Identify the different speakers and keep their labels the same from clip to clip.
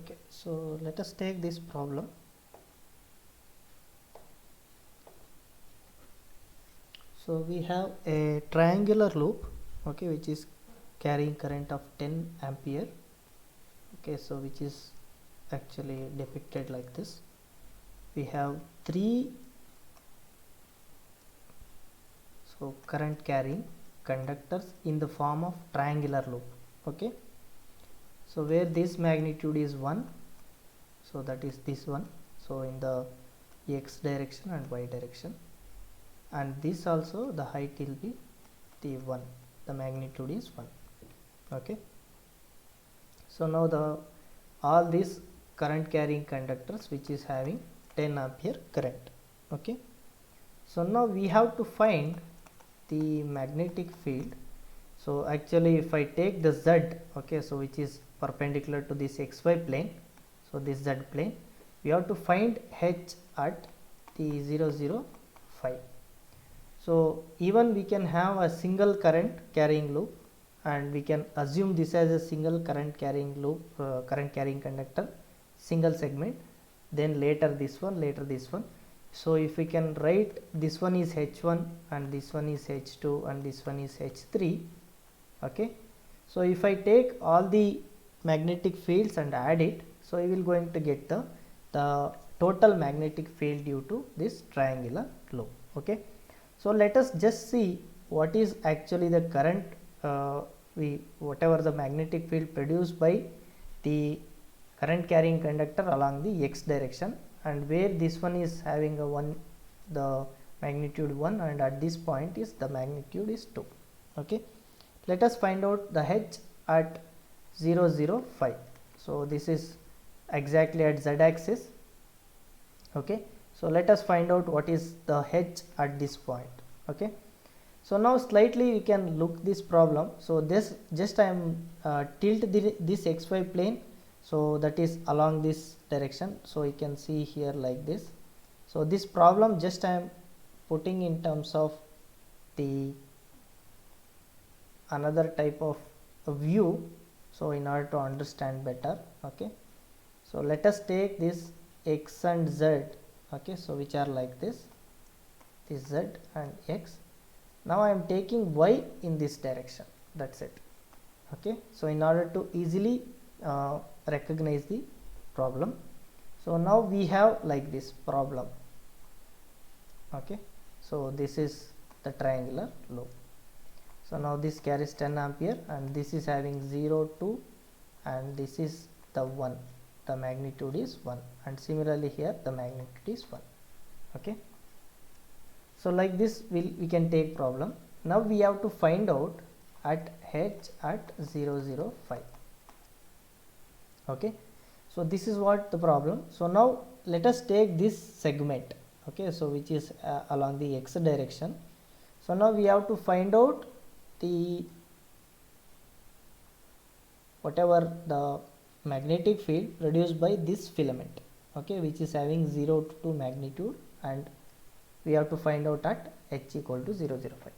Speaker 1: Okay, so let us take this problem. So we have a triangular loop, okay, which is carrying current of 10 ampere. Okay, so which is actually depicted like this. We have three current carrying conductors in the form of triangular loop. Okay, so where this magnitude is 1, so that is this one, so in the x direction and y direction, and this also the height will be the 1, the magnitude is 1. Okay, so now the all these current carrying conductors which is having 10 ampere current. Okay, so now we have to find the magnetic field. So actually if I take the z, okay, so which is perpendicular to this xy plane, so this z plane, we have to find h at the 0 0 5. So even we can have a single current carrying loop, and we can assume this as a single current carrying loop, current carrying conductor, single segment, then later this one, later this one. So if we can write this one is h1 and this one is h2 and this one is h3. Okay, so if I take all the magnetic fields and add it, so we will going to get the total magnetic field due to this triangular loop. Okay, so let us just see what is actually the current, whatever the magnetic field produced by the current carrying conductor along the x direction, and where this one is having a 1, the magnitude 1, and at this point is the magnitude is 2. Okay, let us find out the h at 0 0 5. So this is exactly at z axis. Okay, so let us find out what is the h at this point. Okay, so now slightly we can look this problem. So this just I am tilt this xy plane, so that is along this direction, so you can see here like this. So this problem just I am putting in terms of the another type of view, so in order to understand better. Okay, so let us take this x and z, okay, so which are like this z and x. Now I am taking y in this direction, that's it. Okay, so in order to easily recognize the problem, so now we have like this problem. Okay, so this is the triangular loop. So now this carries 10 ampere and this is having 0 2 and this is the 1, the magnitude is 1, and similarly here the magnitude is 1. Okay, so like this we can take problem. Now we have to find out at h at 0 0 5. Okay, so this is what the problem. So now let us take this segment, okay, so which is along the x direction. So now we have to find out the whatever the magnetic field produced by this filament, okay, which is having 0 to 2 magnitude, and we have to find out at h equal to 0 0 5.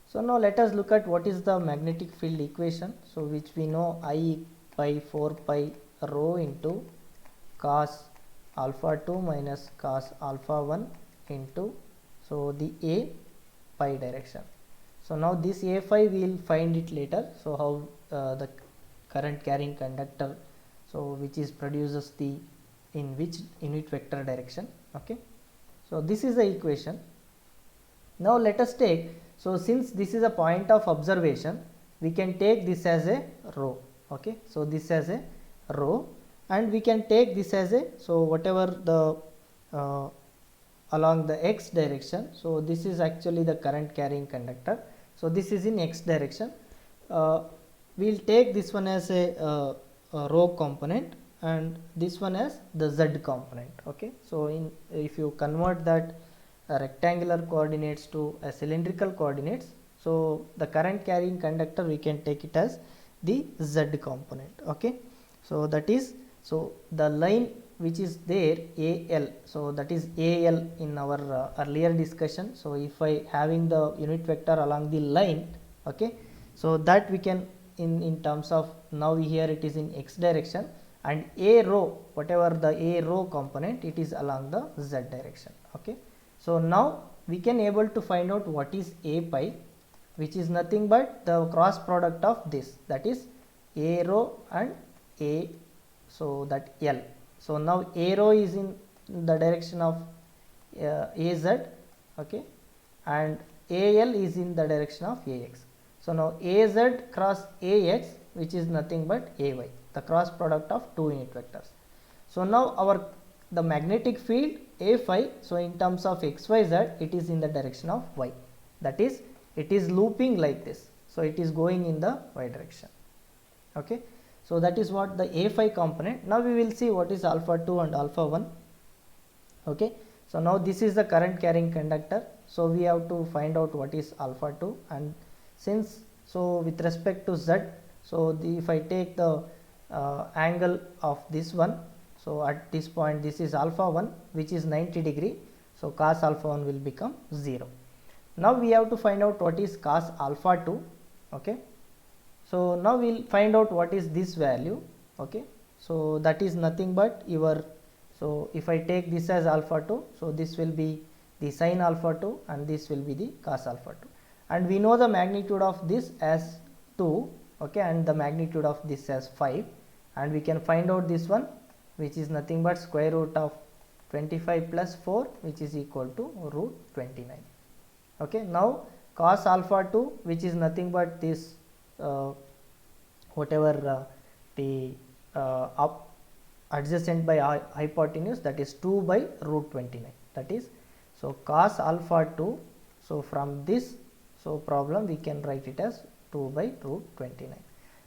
Speaker 1: So now let us look at what is the magnetic field equation, so which we know I by 4 pi rho into cos alpha 2 minus cos alpha 1 into, so the a pi direction. So now this a phi we will find it later. So how the current carrying conductor, so which is produces the in which unit vector direction. Okay, so this is the equation. Now let us take, so since this is a point of observation, we can take this as a rho. Okay, so this as a rho, and we can take this as a, so whatever the along the x direction, so this is actually the current carrying conductor, so this is in x direction. We will take this one as a rho component and this one as the z component. Okay, so in if you convert that rectangular coordinates to a cylindrical coordinates, so the current carrying conductor we can take it as the z component. Okay, so that is, so the line which is there AL, so that is AL in our earlier discussion. So if I having the unit vector along the line, okay, so that we can in terms of, now here it is in x direction and a row, whatever the a row component, it is along the z direction. Okay, so now we can able to find out what is a pi, which is nothing but the cross product of this, that is a row and a, so that L. So now a row is in the direction of az, okay, and al is in the direction of ax. So now az cross ax, which is nothing but ay, the cross product of two unit vectors. So now our the magnetic field a phi, so in terms of xyz, it is in the direction of y, that is it is looping like this, so it is going in the y direction. Okay, so that is what the a phi component. Now we will see what is alpha 2 and alpha 1. Okay, so now this is the current carrying conductor, so we have to find out what is alpha 2, and since, so with respect to z, so if I take the angle of this one, so at this point this is alpha 1, which is 90 degree, so cos alpha 1 will become 0. Now we have to find out what is cos alpha 2. Okay, so now we will find out what is this value. Okay, so that is nothing but your, so if I take this as alpha 2, so this will be the sin alpha 2 and this will be the cos alpha 2, and we know the magnitude of this as 2, okay, and the magnitude of this as 5, and we can find out this one, which is nothing but square root of 25 plus 4, which is equal to root 29. Okay, now cos alpha 2, which is nothing but this whatever the up adjacent by hypotenuse, that is 2 by root 29, that is, so cos alpha 2, so from this, so problem we can write it as 2 by root 29.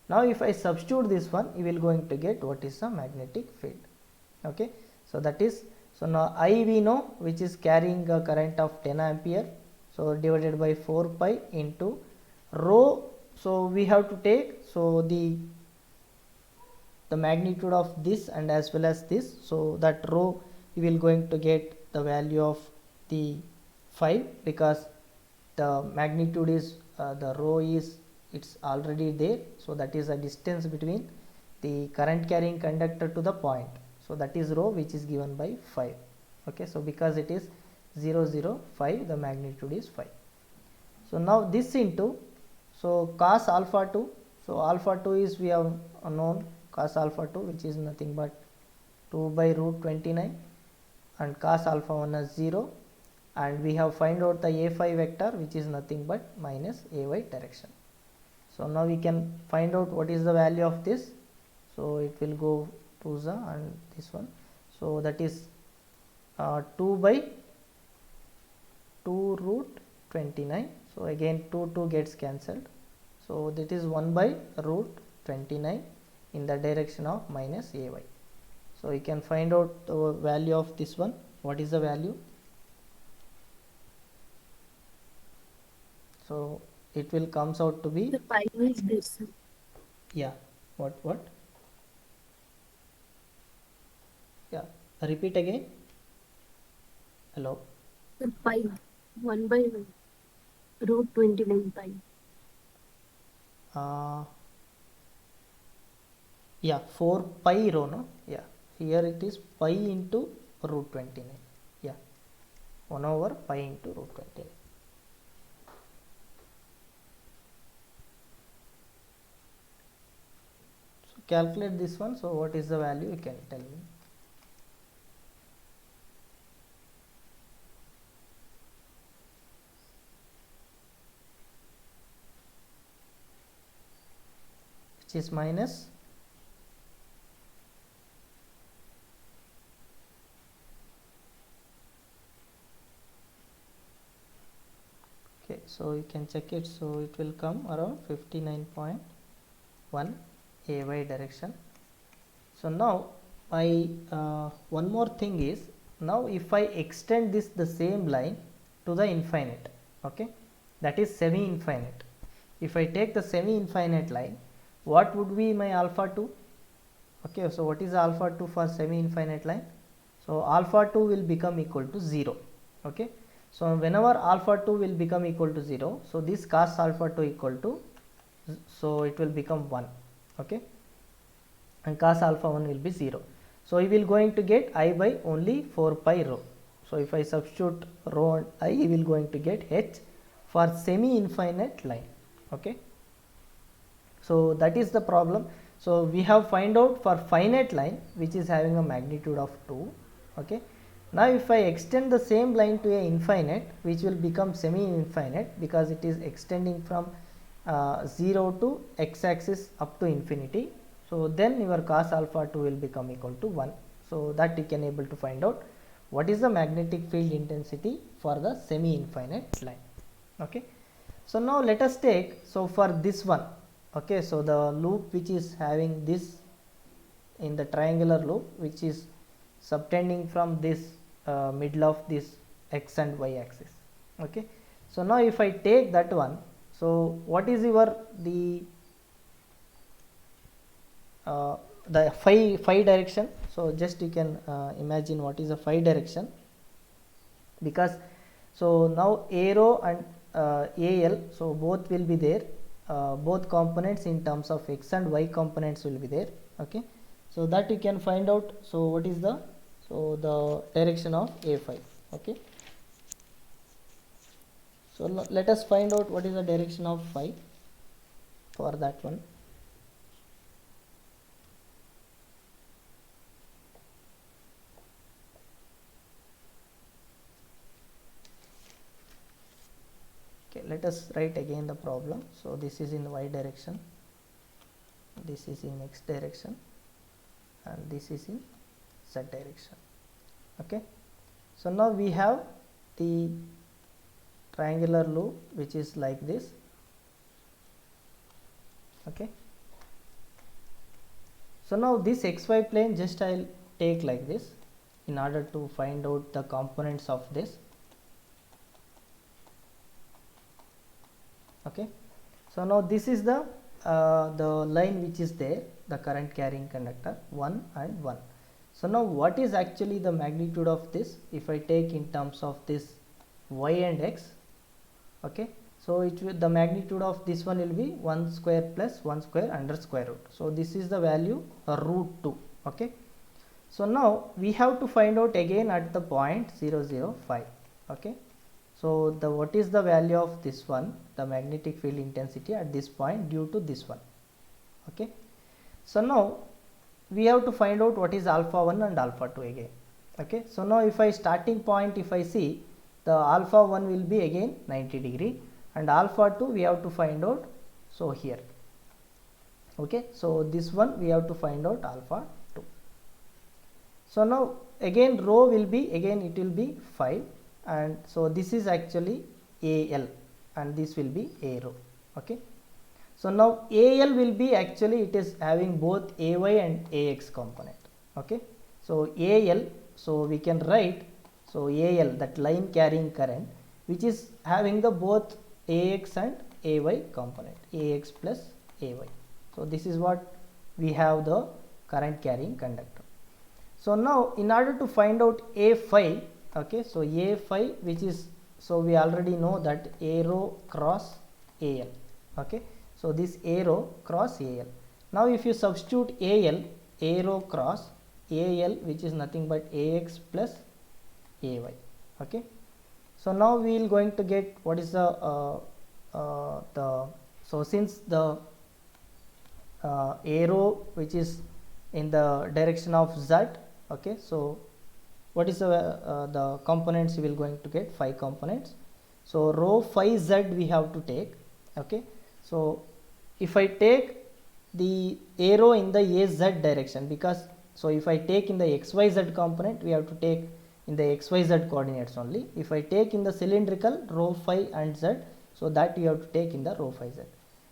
Speaker 1: Now if I substitute this one, you will going to get what is the magnetic field. Okay, so that is, so now I we know, which is carrying a current of 10 ampere, so divided by 4 pi into rho, so we have to take, so the magnitude of this and as well as this, so that rho you will going to get the value of the 5, because the magnitude is the rho is, it's already there, so that is a distance between the current carrying conductor to the point, so that is rho, which is given by 5. Okay, so because it is 0 0 5, the magnitude is 5. So now this into, so cos alpha 2, so alpha 2 is, we have known cos alpha 2, which is nothing but 2 by root 29, and cos alpha 1 is 0, and we have find out the a phi vector, which is nothing but minus ay direction. So now we can find out what is the value of this, so it will go to the, and this one, so that is 2 by 2 root 29, so again 2 gets cancelled, so that is 1 by root 29 in the direction of minus ay. So you can find out the value of this one. What is the value? So it will comes out to be,
Speaker 2: The pi is this.
Speaker 1: yeah, what yeah, repeat again. Hello.
Speaker 2: The pi 1 by root 29 pi.
Speaker 1: Yeah, 4 pi rho, no? Yeah, here it is pi into root 29. Yeah, 1 over pi into root 29. So calculate this one. So what is the value? You can tell me. Which is minus, okay, so you can check it, so it will come around 59.1 ay direction. So now I one more thing is, now if I extend this the same line to the infinite, okay, that is semi infinite, if I take the semi infinite line, what would be my alpha 2? Okay, so what is alpha 2 for semi infinite line? So alpha 2 will become equal to 0. Okay, so whenever alpha 2 will become equal to 0, so this cos alpha 2 equal to, so it will become 1. Okay, and cos alpha 1 will be 0. So we will going to get I by only 4 pi rho. So if I substitute rho and I will going to get h for semi infinite line. Okay, so that is the problem. So we have find out for finite line which is having a magnitude of 2. Okay, now if I extend the same line to a infinite, which will become semi infinite because it is extending from 0 to x axis up to infinity. So then your cos alpha 2 will become equal to 1. So that you can able to find out what is the magnetic field intensity for the semi infinite line. Okay, so now let us take, so for this one, okay, so the loop which is having this in the triangular loop which is subtending from this middle of this x and y axis. Okay, so now if I take that one, so what is your the phi direction? So just you can imagine what is the phi direction, because so now arrow and AL, so both will be there, both components in terms of x and y components will be there. Okay, so that you can find out. So what is the, so the direction of A phi. Okay, so let us find out what is the direction of phi for that one. Okay, let us write again the problem. So this is in y direction, this is in x direction, and this is in z direction. Okay, so now we have the triangular loop which is like this. Okay, so now this xy plane just I'll take like this in order to find out the components of this. Okay, so now this is the line which is there, the current carrying conductor 1 and 1. So now what is actually the magnitude of this if I take in terms of this y and x? Okay, so it will, the magnitude of this one will be 1 square plus 1 square under square root. So this is the value root 2. Okay, so now we have to find out again at the point 0, 0, 5. Okay, so the what is the value of this one, the magnetic field intensity at this point due to this one. Okay, so now we have to find out what is alpha 1 and alpha 2 again. Okay, so now if I starting point, if I see, the alpha 1 will be again 90 degree and alpha 2 we have to find out, so here. Okay, so this one we have to find out alpha 2. So now again rho will be, again it will be 5, and so this is actually AL and this will be A rho. Okay, so now AL will be actually, it is having both AY and AX component. Okay, so AL, so we can write, so AL, that line carrying current which is having the both AX and AY component, AX plus AY. So this is what we have the current carrying conductor. So now in order to find out A phi, okay, so A phi which is, so we already know that A rho cross AL. Okay, so this A rho cross AL. Now if you substitute AL, A rho cross AL, which is nothing but AX plus AY. Okay, so now we will going to get what is the so since the arrow which is in the direction of z, okay, so what is the components you will going to get? 5 components. So rho phi z we have to take. Okay, so if I take the arrow in the az direction, because so if I take in the xyz component, we have to take in the xyz coordinates only. If I take in the cylindrical rho phi and z, so that you have to take in the rho phi z.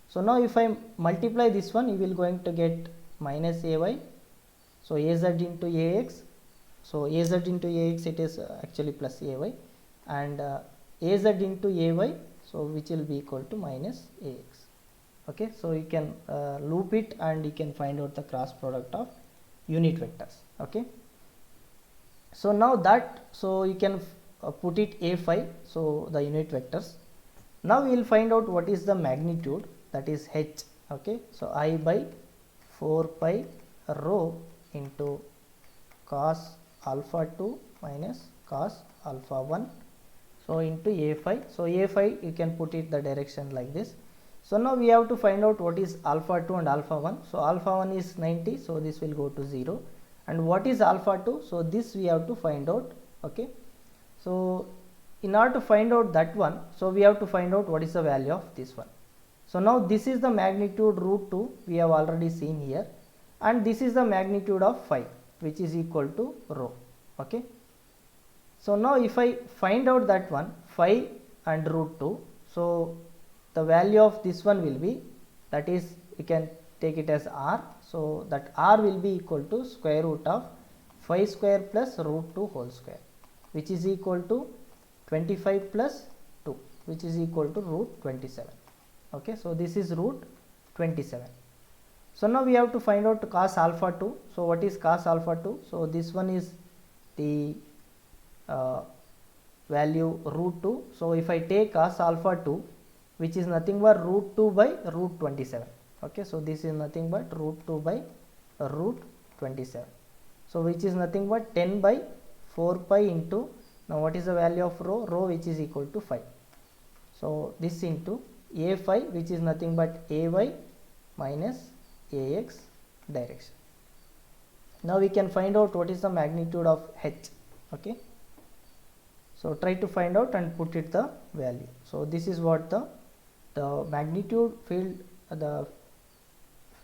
Speaker 1: So now if I multiply this one, you will going to get minus ay, so az into ax, so az into ax it is actually plus ay, and az into ay, so which will be equal to minus ax. Okay, so you can loop it and you can find out the cross product of unit vectors. Okay, so now that, so you can put it a phi, so the unit vectors. Now we will find out what is the magnitude, that is h. Okay, so I by 4 pi rho into cos alpha 2 minus cos alpha 1, so into a phi. So a phi you can put it the direction like this. So now we have to find out what is alpha 2 and alpha 1. So alpha 1 is 90, so this will go to 0, and what is alpha 2? So this we have to find out. Okay, so in order to find out that one, so we have to find out what is the value of this one. So now this is the magnitude root 2 we have already seen here, and this is the magnitude of phi, which is equal to rho. Okay, so now if I find out that one, phi and root 2, so the value of this one will be, that is, we can take it as r. So that r will be equal to square root of phi square plus root 2 whole square, which is equal to 25 plus 2, which is equal to root 27. Okay, so this is root 27. So now we have to find out cos alpha 2. So what is cos alpha 2? So this one is the value root 2. So if I take cos alpha 2, which is nothing but root 2 by root 27. Okay, so this is nothing but root 2 by root 27. So which is nothing but 10 by 4 pi into, now what is the value of rho? Rho, which is equal to 5. So this into a phi, which is nothing but ay minus ax direction. Now we can find out what is the magnitude of h. Okay, so try to find out and put it the value. So this is what the magnitude field, the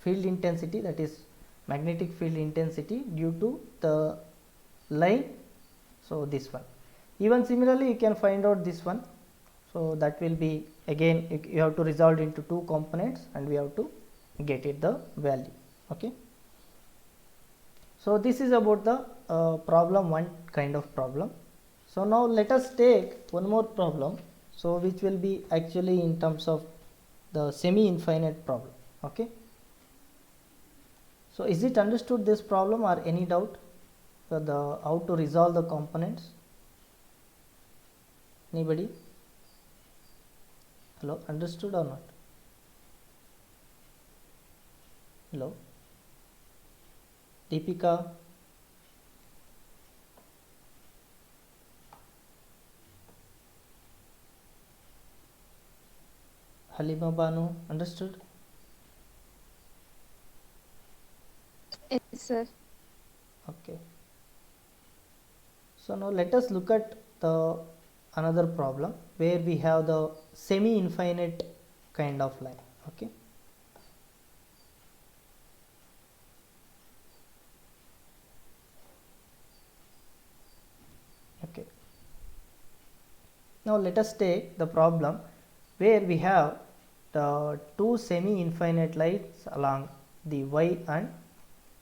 Speaker 1: field intensity, that is magnetic field intensity due to the line. So this one. Even similarly you can find out this one. So that will be, again you have to resolve it into two components and we have to get it the value. Okay, so this is about the problem 1 kind of problem. So now let us take one more problem, so which will be actually in terms of the semi-infinite problem. Okay, so is it understood this problem, or any doubt for the how to resolve the components? Anybody? Hello, understood or not? Hello, Deepika? Halima Banu, understood?
Speaker 3: Yes, sir.
Speaker 1: Okay, so now let us look at the another problem where we have the semi-infinite kind of line. Okay, okay, now let us take the problem where we have the two semi-infinite lines along the y and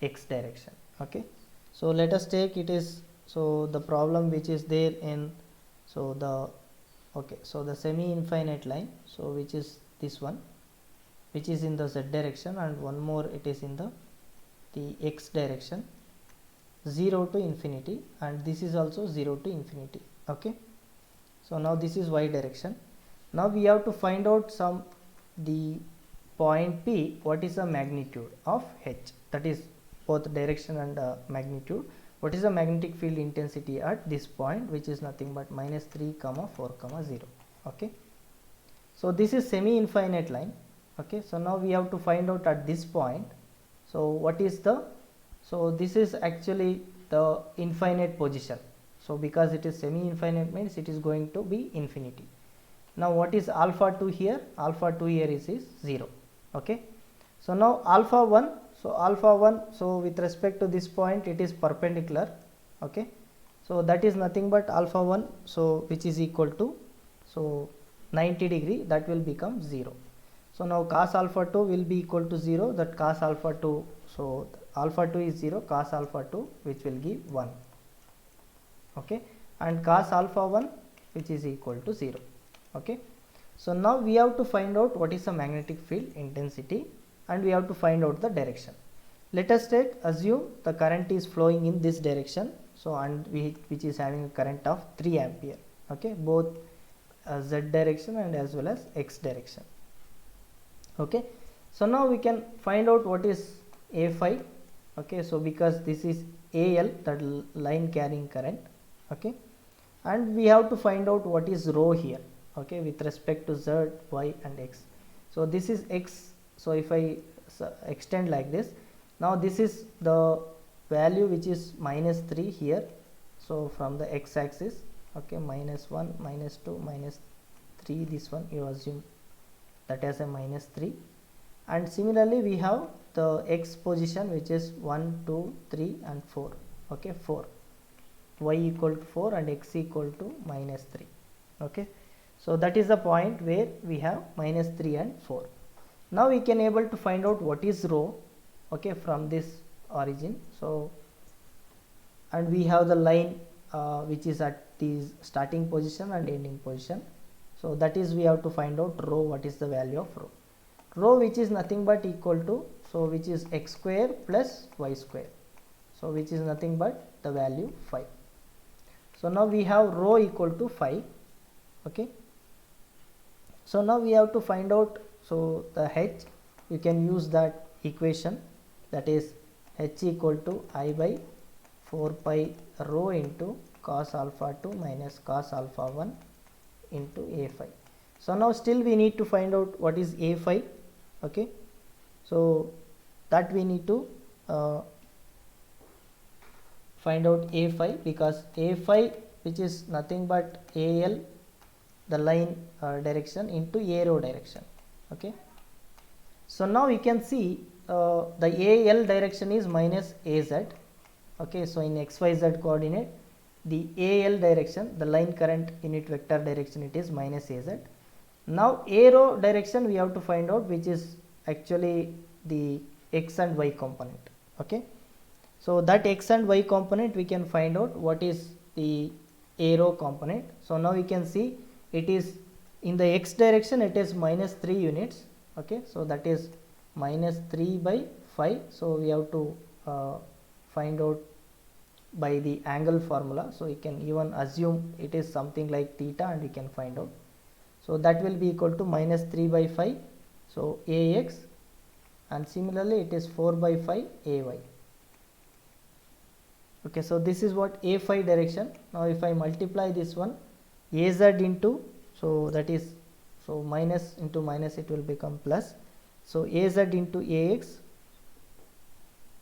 Speaker 1: x direction. Okay, so let us take it is, so the problem which is there in, so the, okay, so the semi-infinite line, so which is this one, which is in the z direction, and one more it is in the x direction, 0 to infinity, and this is also 0 to infinity. Okay, so now this is y direction. Now we have to find out some the point P, what is the magnitude of h, that is both direction and magnitude. What is the magnetic field intensity at this point, which is nothing but minus 3 comma 4 comma 0. Okay, so this is semi-infinite line. Okay, so now we have to find out at this point, so what is the, so this is actually the infinite position. So because it is semi-infinite means it is going to be infinity. Now what is alpha 2 here? Alpha 2 here is 0. Okay, so now alpha 1, so alpha 1, so with respect to this point it is perpendicular. Okay, so that is nothing but alpha 1, so which is equal to, so 90 degree, that will become 0. So now cos alpha 2 will be equal to 0, that cos alpha 2, so alpha 2 is 0, cos alpha 2 which will give 1. Okay, and cos alpha 1 which is equal to 0. Okay, so now we have to find out what is the magnetic field intensity, and we have to find out the direction. Let us take, assume the current is flowing in this direction, so and which is having a current of 3 ampere. Okay, both z direction and as well as x direction. Okay, so now we can find out what is a phi. okay. So because this is AL, that line carrying current, okay, and we have to find out what is rho here, okay, with respect to Z, Y and X. So this is X, so if I extend like this, now this is the value which is minus 3 here, so from the X axis, okay, minus 1, minus 2, minus 3, this one you assume that as a minus 3, and similarly we have the X position which is 1, 2, 3 and 4, okay, 4, Y equal to 4 and X equal to minus 3, okay. So that is the point where we have minus 3 and 4. Now we can able to find out what is rho, okay, from this origin. So and we have the line which is at the starting position and ending position. So that is we have to find out rho, what is the value of rho. Rho which is nothing but equal to, so which is x square plus y square, so which is nothing but the value 5. So now we have rho equal to 5, okay. So now we have to find out, so the h, you can use that equation, that is h equal to I by 4 pi rho into cos alpha 2 minus cos alpha 1 into A5. So now still we need to find out what is A5, okay. So that we need to find out A5, because A5 which is nothing but AL, the line direction, into A rho direction, okay. So now we can see the AL direction is minus AZ, okay. So in XYZ coordinate, the AL direction, the line current unit vector direction, it is minus AZ. Now A rho direction we have to find out, which is actually the X and Y component, okay. So that X and Y component we can find out what is the A rho component. So now we can see it is in the X direction, it is minus 3 units, okay. So that is minus 3 by 5. So we have to find out by the angle formula. So we can even assume it is something like theta and we can find out. So that will be equal to minus 3 by 5, so AX, and similarly it is 4 by 5 AY, okay. So this is what A5 direction. Now if I multiply this one, AZ into, so that is, so minus into minus, it will become plus, so AZ into AX,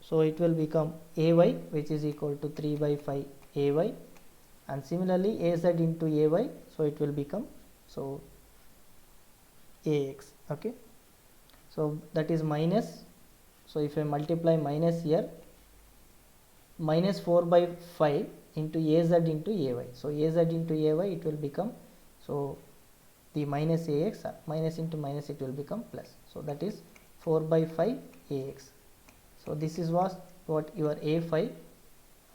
Speaker 1: so it will become AY, which is equal to 3 by 5 AY, and similarly AZ into AY, so it will become, so AX, okay. So that is minus, so if I multiply minus here, minus 4 by 5 into AZ into AY, so AZ into AY, it will become, so the minus AX, minus into minus, it will become plus, so that is 4 by 5 AX. So this is what your A5,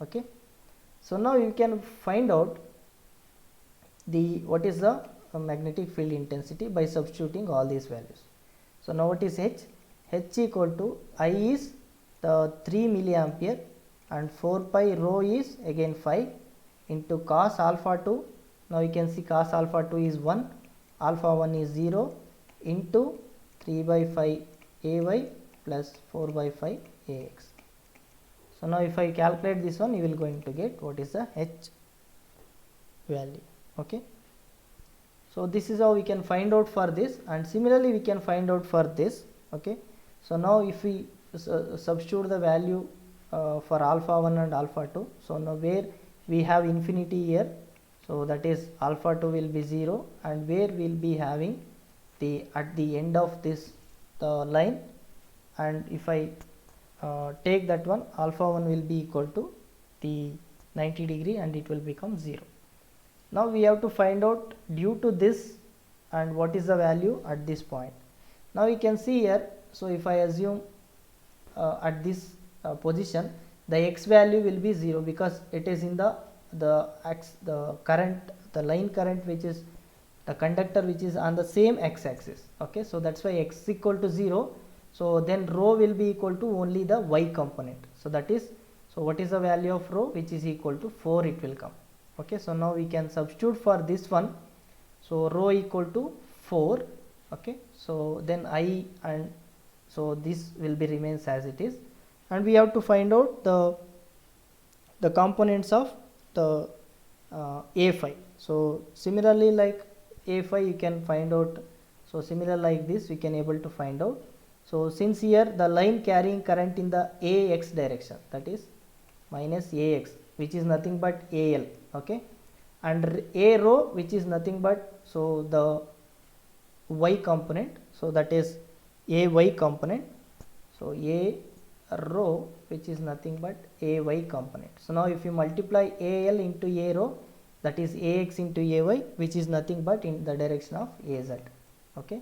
Speaker 1: okay. So now you can find out the what is the magnetic field intensity by substituting all these values. So now what is H? H equal to I is the 3 milliampere and 4 pi rho is again 5 into cos alpha 2. Now you can see cos alpha 2 is 1, alpha 1 is 0, into 3 by 5 AY plus 4 by 5 AX. So now if I calculate this one, you will going to get what is the H value, okay. So this is how we can find out for this, and similarly we can find out for this, okay. So now if we substitute the value for alpha 1 and alpha 2, so now where we have infinity here, so that is alpha 2 will be 0, and where we will be having the at the end of this the line, and if I take that one, alpha 1 will be equal to the 90 degree and it will become 0. Now we have to find out due to this and what is the value at this point. Now we can see here, so if I assume at this position, the X value will be 0 because it is in the current, the line current, which is the conductor which is on the same X axis, okay. So that's why X equal to 0. So then rho will be equal to only the Y component. So that is, so what is the value of rho, which is equal to 4, it will come, okay. So now we can substitute for this one, so rho equal to 4, okay. So then I, and so this will be remains as it is, and we have to find out the components of the A5. So similarly, like A5 you can find out, so similar like this we can able to find out. So since here the line carrying current in the AX direction, that is minus AX, which is nothing but AL, okay, and A rho, which is nothing but, so the Y component, so that is AY component, so A rho, which is nothing but AY component. So now if you multiply AL into A rho, that is AX into AY, which is nothing but in the direction of AZ, okay,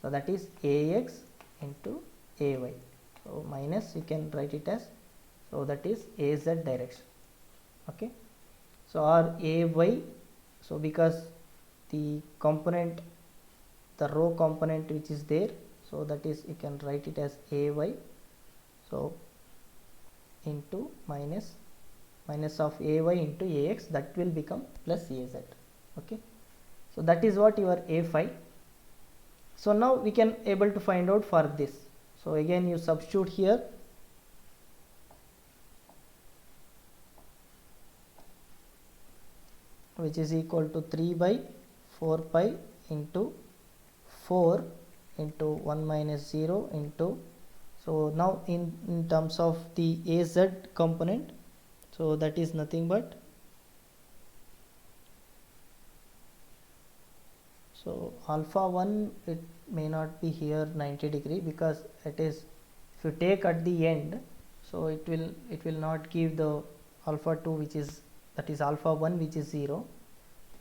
Speaker 1: so that is AX into AY, so minus, you can write it as, so that is AZ direction, okay. So or AY, so because the component, the rho component which is there, so that is, you can write it as AY, so into minus of AY into AX, that will become plus AZ, okay. So that is what your A5. So now we can able to find out for this. So again you substitute here, which is equal to 3 by 4 pi into 4 into 1 minus 0 into, so now in terms of the AZ component, so that is nothing but, so alpha 1, it may not be here 90 degree, because it is, if you take at the end, so it will not give the alpha 2, which is, that is alpha 1, which is 0,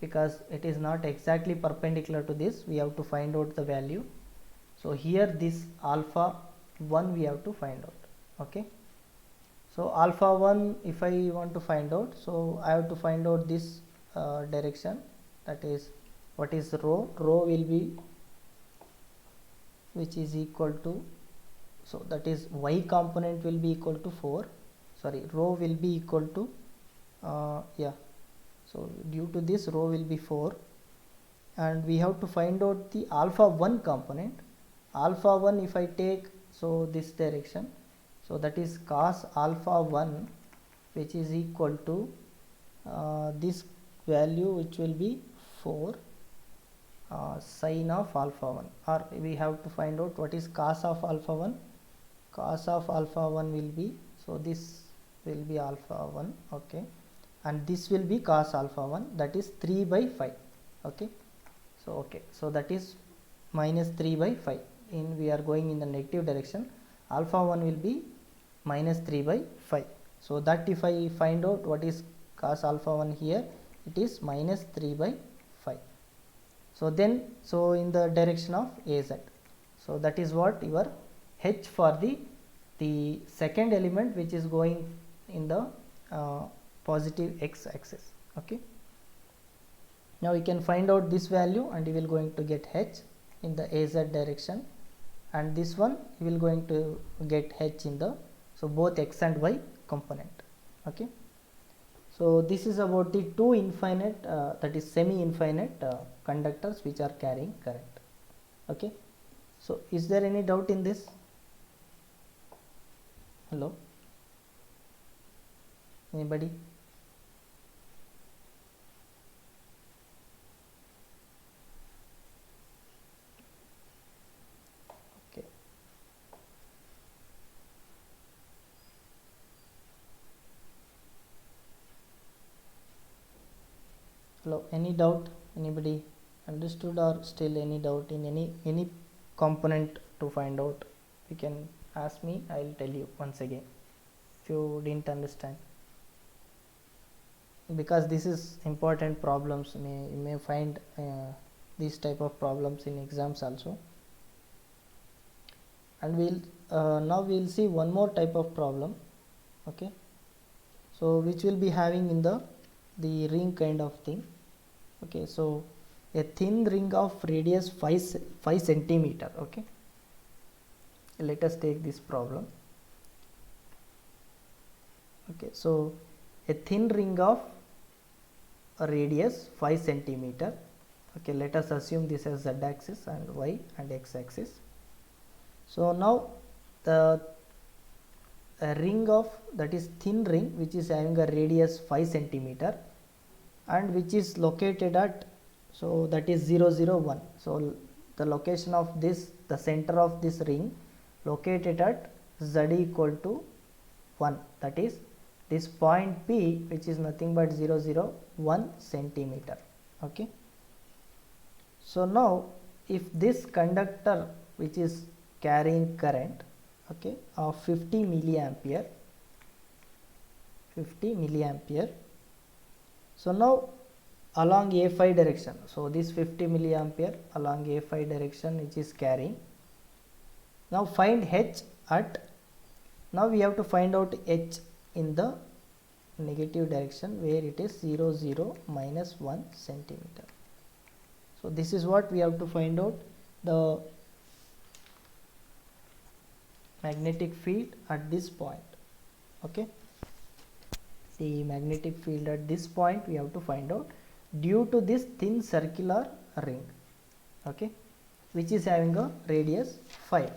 Speaker 1: because it is not exactly perpendicular to this, we have to find out the value. So here this alpha 1 we have to find out, okay. So alpha 1, if I want to find out, so I have to find out this direction, that is, what is rho will be, which is equal to, so that is Y component will be equal to 4, sorry, rho will be equal to yeah, so due to this rho will be 4, and we have to find out the alpha 1 component. Alpha 1, if I take, so this direction, so that is cos alpha 1, which is equal to this value, which will be 4 sine of alpha 1, or we have to find out what is cos of alpha 1. Cos of alpha 1 will be, so this will be alpha 1, okay, and this will be cos alpha 1, that is 3 by 5, okay. So okay, so that is minus 3 by 5, in we are going in the negative direction, alpha 1 will be minus 3 by 5. So that if I find out what is cos alpha 1 here, it is minus 3 by 5. So then, so in the direction of AZ, so that is what your H for the second element, which is going in the positive x axis, okay. Now we can find out this value, and you will going to get H in the AZ direction, and this one you will going to get H in the, so both x and y component, okay. So this is about the two infinite, that is semi-infinite conductors which are carrying current, okay. So is there any doubt in this? Hello, anybody? Okay. Hello, any doubt? Anybody understood, or still any doubt in any component to find out? You can ask me, I will tell you once again if you didn't understand, because this is important problems, you may find these type of problems in exams also. And we'll now we'll see one more type of problem, okay, so which will be having in the ring kind of thing, okay. So a thin ring of radius 5 centimeter, okay. Let us take this problem, okay. So a thin ring of a radius 5 centimeter, okay. Let us assume this as z axis and y and x axis. So now the a ring of, that is thin ring, which is having a radius 5 centimeter and which is located at, so that is 0 0 1. So the location of this, the center of this ring located at z equal to 1, that is this point P, which is nothing but 0 0 1 centimeter. Okay. So now if this conductor which is carrying current, okay, of 50 milliampere, so now along A5 direction, so this 50 milliampere along A5 direction which is carrying, now find H at, now we have to find out H in the negative direction where it is 0 0 minus 1 centimeter. So this is what we have to find out, the magnetic field at this point. Okay, the magnetic field at this point we have to find out due to this thin circular ring, okay, which is having a radius 5.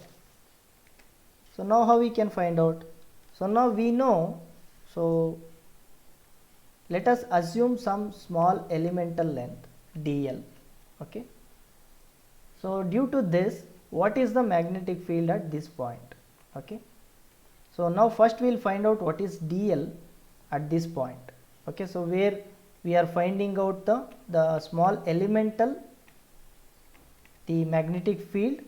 Speaker 1: So now how we can find out? So now we know, so let us assume some small elemental length dl. Okay, so due to this, what is the magnetic field at this point? Okay, so now first we will find out what is dl at this point. Okay, so where we are finding out the small elemental, the magnetic field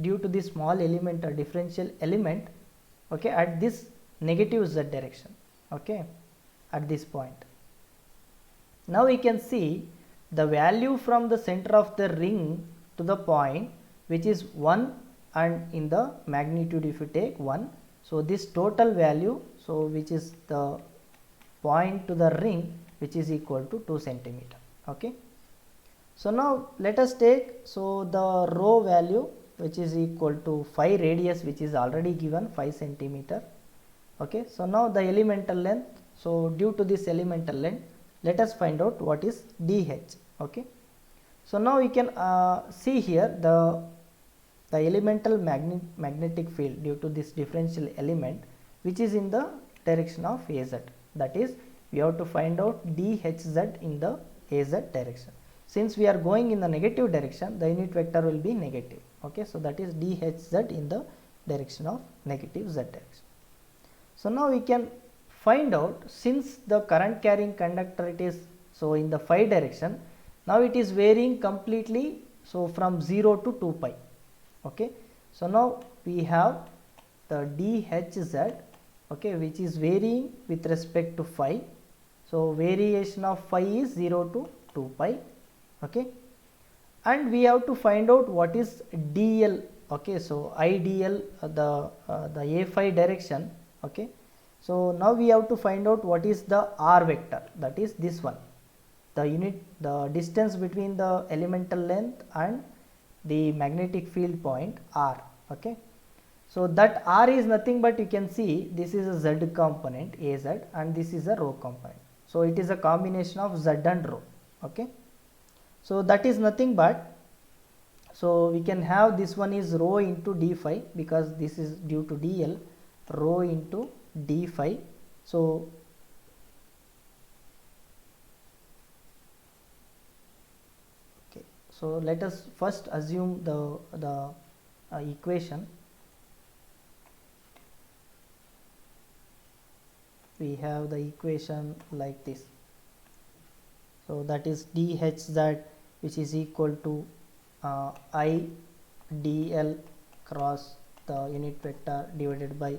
Speaker 1: due to this small element or differential element, okay, at this negative z direction, okay, at this point. Now we can see the value from the center of the ring to the point, which is 1, and in the magnitude if you take 1, so this total value, so which is the point to the ring, which is equal to 2 centimeter. Okay, so now let us take, so the rho value which is equal to 5 radius, which is already given 5 centimeter. Okay, so now the elemental length, so due to this elemental length, let us find out what is dh. Okay, so now we can see here the elemental magnetic field due to this differential element, which is in the direction of az, that is we have to find out dhz in the az direction. Since we are going in the negative direction, the unit vector will be negative. Okay, so that is dhz in the direction of negative z direction. So now we can find out, since the current carrying conductor it is, so in the phi direction, now it is varying completely, so from 0 to 2 pi. Okay, so now we have the dhz, okay, which is varying with respect to phi. So variation of phi is 0 to 2 pi. Okay, and we have to find out what is dl. Okay, so idl, the a5 direction. Okay, so now we have to find out what is the r vector, that is this one, the distance between the elemental length and the magnetic field point r. Okay, so that r is nothing but, you can see this is a z component az and this is a rho component, so it is a combination of z and rho. Okay, so that is nothing but, so we can have this one is rho into d phi, because this is due to dl, rho into d phi. So okay, so let us first assume the equation. We have the equation like this, so that is dhz, which is equal to I dl cross the unit vector divided by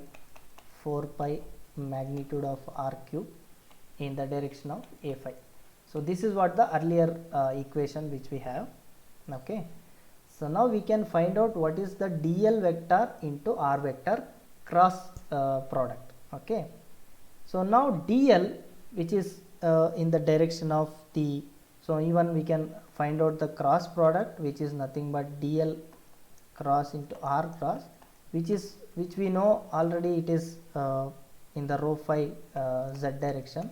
Speaker 1: 4 pi magnitude of r cube in the direction of a5. So this is what the earlier equation which we have. Okay, so now we can find out what is the dl vector into r vector cross product. Okay, so now dl, which is in the direction of the, so even we can find out the cross product, which is nothing but dl cross into r cross, which we know already, it is in the rho phi z direction.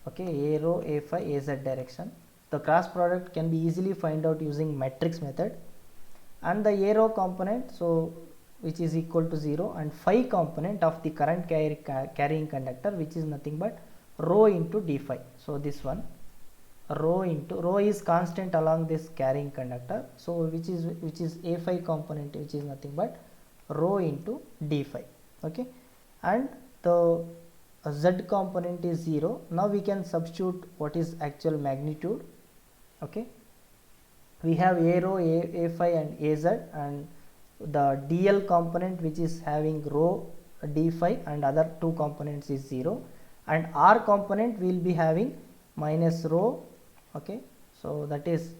Speaker 1: Okay, a rho a phi az direction. The cross product can be easily find out using matrix method, and the a rho component, so which is equal to 0, and phi component of the current carrying conductor, which is nothing but rho into d phi. So this one, rho is constant along this carrying conductor, so which is a phi component, which is nothing but rho into d phi. Okay, and the z component is 0. Now we can substitute what is actual magnitude. Okay, we have a rho, a phi and az, and the dl component which is having rho d phi and other two components is 0, and r component will be having minus rho. Okay, so that is,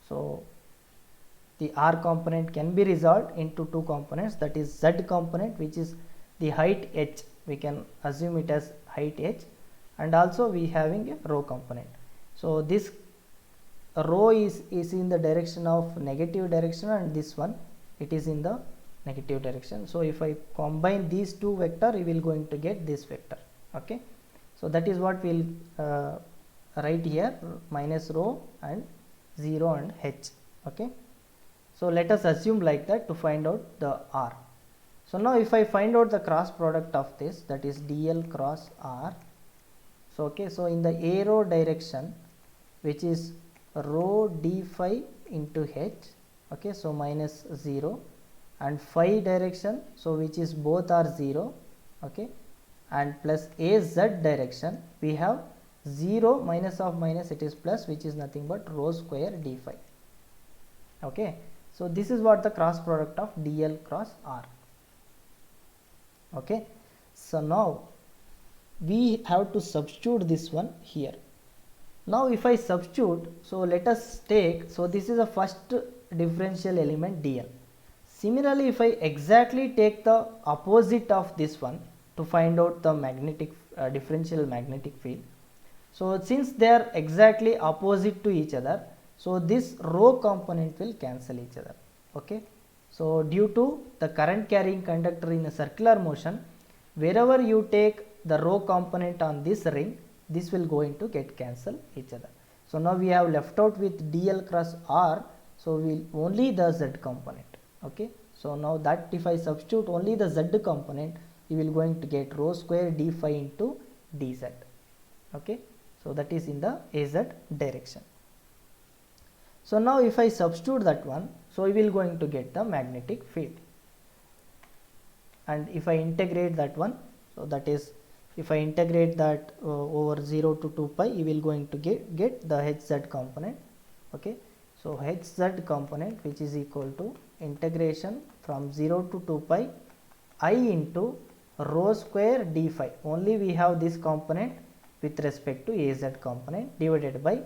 Speaker 1: so the r component can be resolved into two components, that is z component, which is the height h, we can assume it as height h, and also we having a rho component. So this rho is in the direction of negative direction, and this one it is in the negative direction. So if I combine these two vector, we will going to get this vector. Okay, so that is what we'll write here, minus rho and 0 and h. Okay, so let us assume like that to find out the r. So now if I find out the cross product of this, that is dl cross r. So okay, so in the arrow direction, which is rho d phi into h, okay, so minus 0, and phi direction, so which is both are 0, okay, and plus az direction, we have 0 minus of minus, it is plus, which is nothing but rho square d phi. Okay, so this is what the cross product of dl cross r. Okay, so now we have to substitute this one here. Now if I substitute, so let us take, so this is the first differential element dl. Similarly, if I exactly take the opposite of this one to find out the magnetic differential magnetic field, so since they are exactly opposite to each other, so this rho component will cancel each other. Okay, so due to the current carrying conductor in a circular motion, wherever you take the rho component on this ring, this will going to get cancel each other. So now we have left out with dl cross r, so we'll only the z component. Okay, so now that if I substitute only the z component, you will going to get rho square d phi into dz. Okay, so that is in the az direction. So now if I substitute that one, so we will going to get the magnetic field, and if I integrate that one, so that is, if I integrate that over 0 to 2 pi, you will going to get the hz component. Okay, so hz component, which is equal to integration from 0 to 2 pi I into rho square d phi, only we have this component with respect to az component, divided by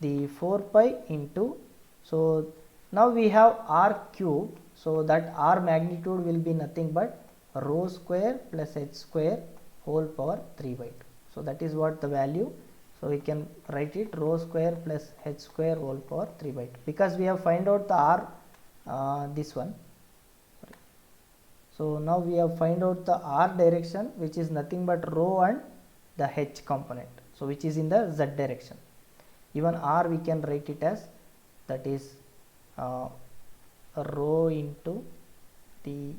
Speaker 1: the 4 pi into, so now we have r cube, so that r magnitude will be nothing but rho square plus h square whole power 3 by 2. So that is what the value, so we can write it rho square plus h square whole power 3 by 2, because we have find out the r, this one. Sorry. So now we have find out the r direction, which is nothing but rho and the h component, so which is in the z direction. Even r we can write it as, that is rho into the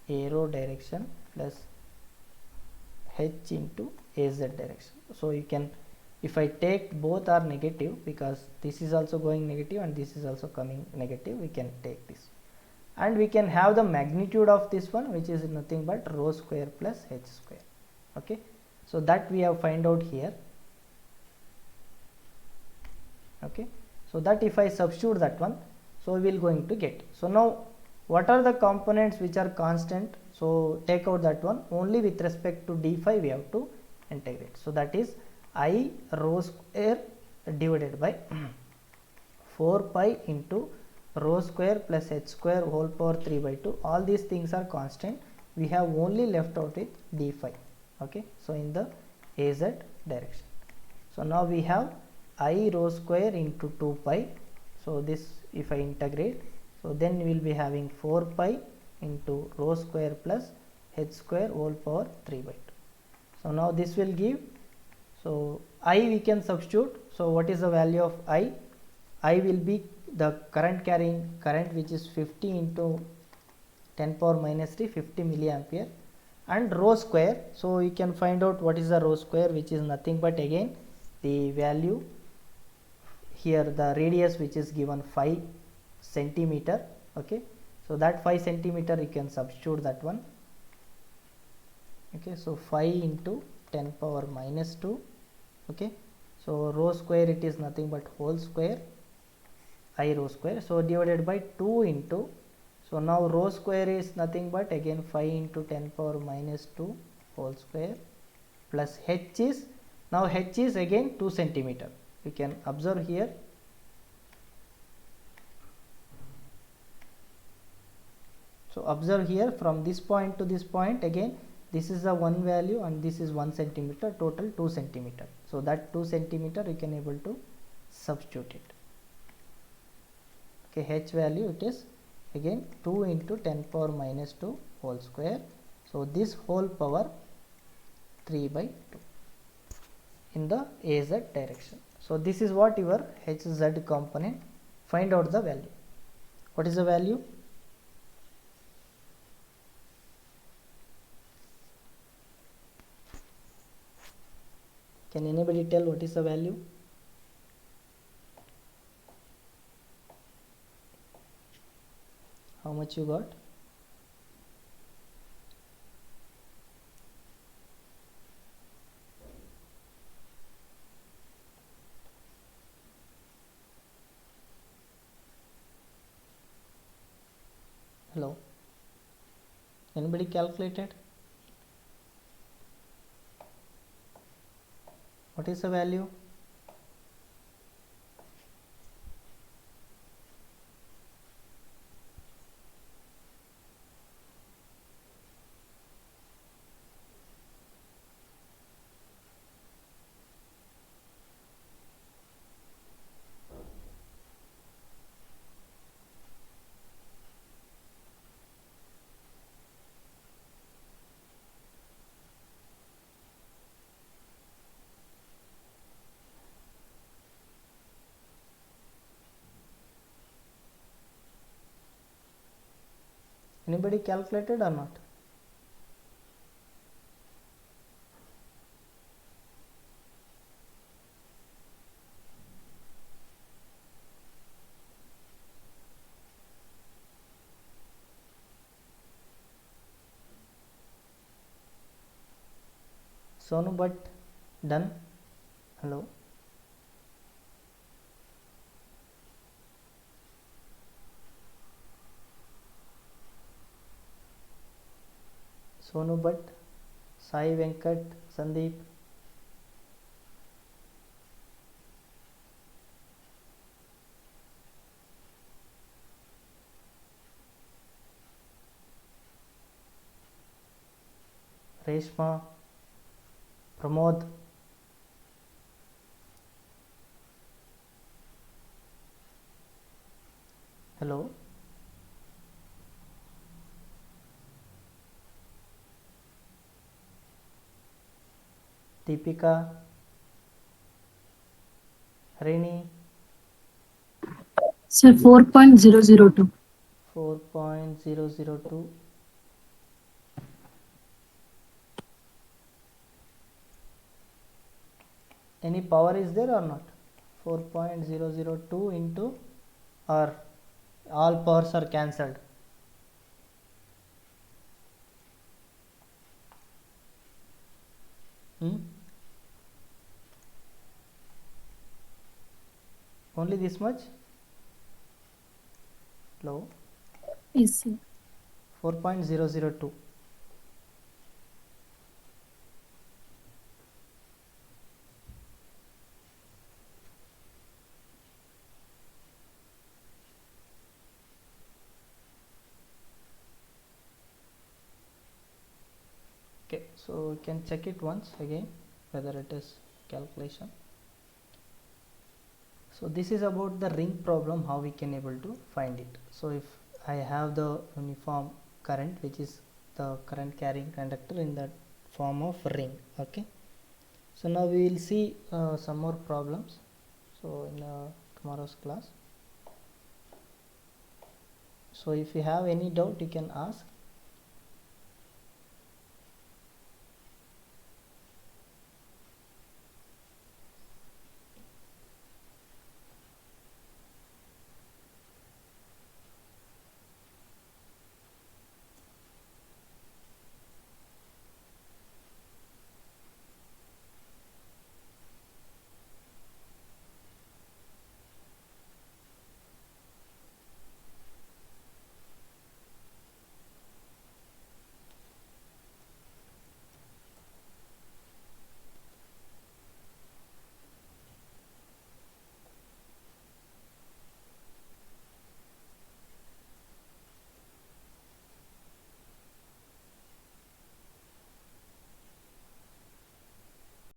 Speaker 1: arrow direction plus h into az direction. So you can, if I take both are negative, because this is also going negative and this is also coming negative, we can take this, and we can have the magnitude of this one, which is nothing but rho square plus h square. Okay, so that we have find out here. Okay, so that if I substitute that one, so we will going to get. So now what are the components which are constant? So take out that one, only with respect to d phi we have to integrate. So that is I rho square divided by 4 pi into rho square plus h square whole power 3 by 2. All these things are constant. We have only left out with d phi. Okay, so in the az direction. So now we have I rho square into 2 pi. So this if I integrate, so then we will be having 4 pi into rho square plus h square whole power 3 by 2. So now this will give, so I we can substitute. So what is the value of I? I will be the current carrying current, which is 50 into 10 power minus 3 50 milliampere, and rho square. So you can find out what is the rho square, which is nothing but again the value here, the radius which is given 5 centimeter. Okay, so that 5 centimeter you can substitute that one. Okay, so 5 into 10 power minus 2. Okay, so rho square, it is nothing but whole square, I rho square, so divided by 2 into, so now rho square is nothing but again 5 into 10 power minus 2 whole square, plus h is, now h is again 2 centimeter. You can observe here, so observe here from this point to this point, again this is the one value and this is 1 centimeter, total 2 centimeter. So that 2 centimeter you can able to substitute it. Okay, h value it is again 2 into 10 power minus 2 whole square, so this whole power 3 by 2 in the AZ direction. So this is what your HZ component. Find out the value. What is the value? Can anybody tell what is the value? How much you got? Hello? Anybody calculated? What is the value? Anybody calculated or not? Sonu Bhatt, done? Hello? Sonu Bhatt, Sai Venkat, Sandeep. Reshma, Pramod. Hello? Deepika, Harini.
Speaker 2: Sir, 4.002.
Speaker 1: 4.002. Any power is there or not? 4.002 into, or all powers are cancelled? Only this much? Hello?
Speaker 2: Yes, sir.
Speaker 1: 4.002. Okay, so you can check it once again whether it is calculation. So this is about the ring problem, how we can able to find it. So if I have the uniform current, which is the current carrying conductor in the form of ring. Okay, so now we will see some more problems, so in tomorrow's class. So if you have any doubt, you can ask.